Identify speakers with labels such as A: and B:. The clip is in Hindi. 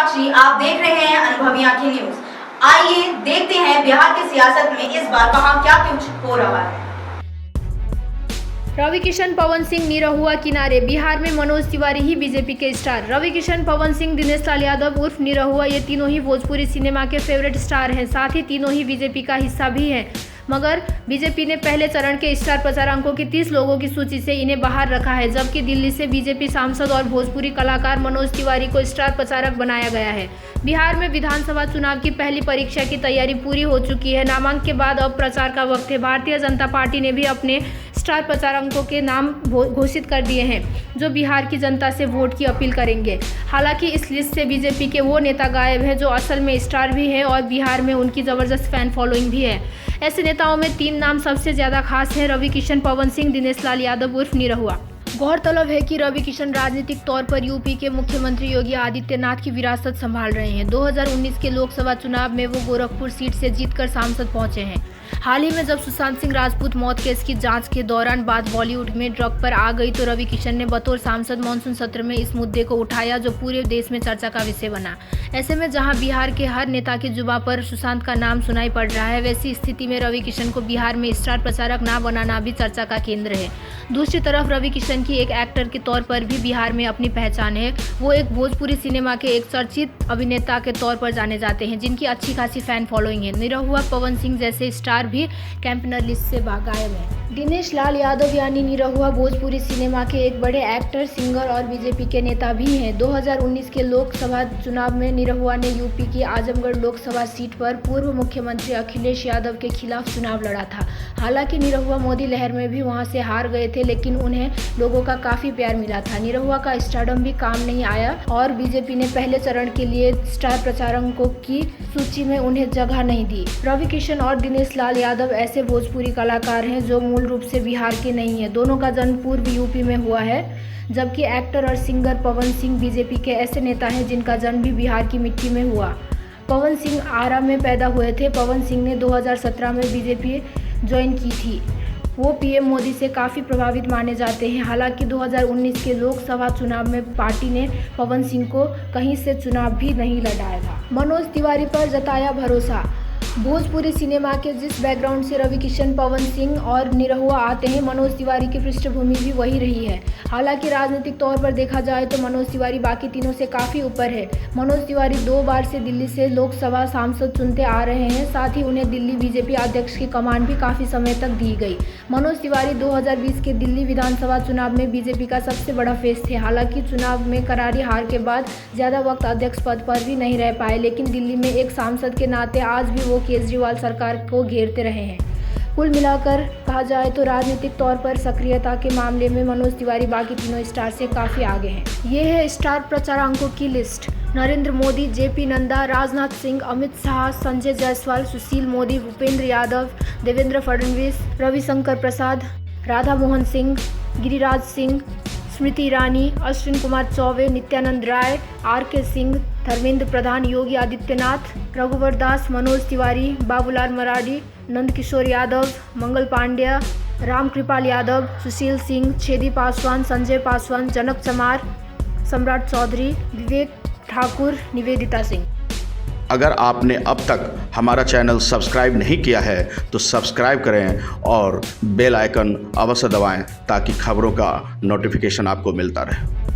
A: साक्षी, आप देख रहे हैं अनुभवी आंखें न्यूज। आइए देखते हैं बिहार की सियासत में इस बार कहां क्या कुछ हो रहा है।
B: रवि किशन, पवन सिंह निरहुआ किनारे। बिहार में मनोज तिवारी ही बीजेपी के स्टार। रवि किशन, पवन सिंह, दिनेश लाल यादव उर्फ निरहुआ, ये तीनों ही भोजपुरी सिनेमा के फेवरेट स्टार हैं। साथ ही तीनों ही बीजेपी का हिस्सा भी हैं। मगर बीजेपी ने पहले चरण के स्टार प्रचारकों की 30 लोगों की सूची से इन्हें बाहर रखा है, जबकि दिल्ली से बीजेपी सांसद और भोजपुरी कलाकार मनोज तिवारी को स्टार प्रचारक बनाया गया है। बिहार में विधानसभा चुनाव की पहली परीक्षा की तैयारी पूरी हो चुकी है। नामांकन के बाद अब प्रचार का वक्त है। भारतीय जनता पार्टी ने भी अपने स्टार प्रचारकों के नाम घोषित कर दिए हैं, जो बिहार की जनता से वोट की अपील करेंगे। हालांकि इस लिस्ट से बीजेपी के वो नेता गायब हैं जो असल में स्टार भी है और बिहार में उनकी ज़बरदस्त फैन फॉलोइंग भी है। ऐसे नेताओं में 3 नाम सबसे ज़्यादा खास हैं: रवि किशन, पवन सिंह, दिनेश लाल यादव उर्फ निरहुआ। गौरतलब है कि रवि किशन राजनीतिक तौर पर यूपी के मुख्यमंत्री योगी आदित्यनाथ की विरासत संभाल रहे हैं। 2019 के लोकसभा चुनाव में वो गोरखपुर सीट से जीतकर सांसद पहुंचे हैं। हाल ही में जब सुशांत सिंह राजपूत मौत केस की जांच के दौरान बात बॉलीवुड में ड्रग पर आ गई, तो रवि किशन ने बतौर सांसद मानसून सत्र में इस मुद्दे को उठाया, जो पूरे देश में चर्चा का विषय बना। ऐसे में जहां बिहार के हर नेता की जुबान पर सुशांत का नाम सुनाई पड़ रहा है, वैसी स्थिति में रवि किशन को बिहार में स्टार प्रचारक ना बनाना भी चर्चा का केंद्र है। दूसरी तरफ रवि किशन की एक एक्टर के तौर पर भी बिहार में अपनी पहचान है। वो एक भोजपुरी सिनेमा के एक चर्चित अभिनेता के तौर पर जाने जाते हैं, जिनकी अच्छी खासी फैन फॉलोइंग है। निरहुआ, पवन सिंह जैसे स्टार भी कैंपेनर लिस्ट से गायब है। दिनेश लाल यादव यानी निरहुआ भोजपुरी सिनेमा के एक बड़े एक्टर, सिंगर और बीजेपी के नेता भी हैं। 2019 के लोकसभा चुनाव में निरहुआ ने यूपी की आजमगढ़ लोकसभा सीट पर पूर्व मुख्यमंत्री अखिलेश यादव के खिलाफ चुनाव लड़ा था। हालांकि निरहुआ मोदी लहर में भी वहां से हार गए थे, लेकिन उन्हें लोगों का काफी प्यार मिला था। निरहुआ का स्टारडम भी काम नहीं आया और बीजेपी ने पहले चरण के लिए स्टार प्रचारकों की सूची में उन्हें जगह नहीं दी। रवि किशन और दिनेश लाल यादव ऐसे भोजपुरी कलाकार हैं जो मूल रूप से बिहार के नहीं है। दोनों का जन्म पूर्व यूपी में हुआ है, जबकि एक्टर और सिंगर पवन सिंह बीजेपी के ऐसे नेता हैं जिनका जन्म भी बिहार की मिट्टी में हुआ। पवन सिंह आरा में पैदा हुए थे। पवन सिंह ने 2017 में बीजेपी ज्वाइन की थी। वो पीएम मोदी से काफ़ी प्रभावित माने जाते हैं। हालांकि 2019 के लोकसभा चुनाव में पार्टी ने पवन सिंह को कहीं से चुनाव भी नहीं लड़ाया था। मनोज तिवारी पर जताया भरोसा। भोजपुरी सिनेमा के जिस बैकग्राउंड से रवि किशन, पवन सिंह और निरहुआ आते हैं, मनोज तिवारी की पृष्ठभूमि भी वही रही है। हालांकि राजनीतिक तौर पर देखा जाए तो मनोज तिवारी बाकी तीनों से काफ़ी ऊपर है। मनोज तिवारी 2 बार से दिल्ली से लोकसभा सांसद चुनते आ रहे हैं। साथ ही उन्हें दिल्ली बीजेपी अध्यक्ष की कमान भी काफ़ी समय तक दी गई। मनोज तिवारी 2020 के दिल्ली विधानसभा चुनाव में बीजेपी का सबसे बड़ा फेस थे। हालांकि चुनाव में करारी हार के बाद ज़्यादा वक्त अध्यक्ष पद पर भी नहीं रह पाए, लेकिन दिल्ली में एक सांसद के नाते आज भी वो केजरीवाल सरकार को घेरते रहे हैं। कुल मिलाकर कहा जाए तो राजनीतिक तौर पर सक्रियता के मामले में मनोज तिवारी बाकी तीनों स्टार से काफ़ी आगे हैं। ये है स्टार प्रचारकों की लिस्ट: नरेंद्र मोदी, जेपी नड्डा, राजनाथ सिंह, अमित शाह, संजय जायसवाल, सुशील मोदी, भूपेंद्र यादव, देवेंद्र फडणवीस, रविशंकर प्रसाद, राधा मोहन सिंह, गिरिराज सिंह, स्मृति ईरानी, अश्विनी कुमार चौबे, नित्यानंद राय, आर.के. सिंह, धर्मेंद्र प्रधान, योगी आदित्यनाथ, रघुवर दास, मनोज तिवारी, बाबूलाल मरांडी, नंदकिशोर यादव, मंगल पांड्या, रामकृपाल यादव, सुशील सिंह, छेदी पासवान, संजय पासवान, जनक चमार, सम्राट चौधरी, विवेक ठाकुर, निवेदिता सिंह।
C: अगर आपने अब तक हमारा चैनल सब्सक्राइब नहीं किया है तो सब्सक्राइब करें और बेल आइकन अवश्य दबाएं ताकि खबरों का नोटिफिकेशन आपको मिलता रहे।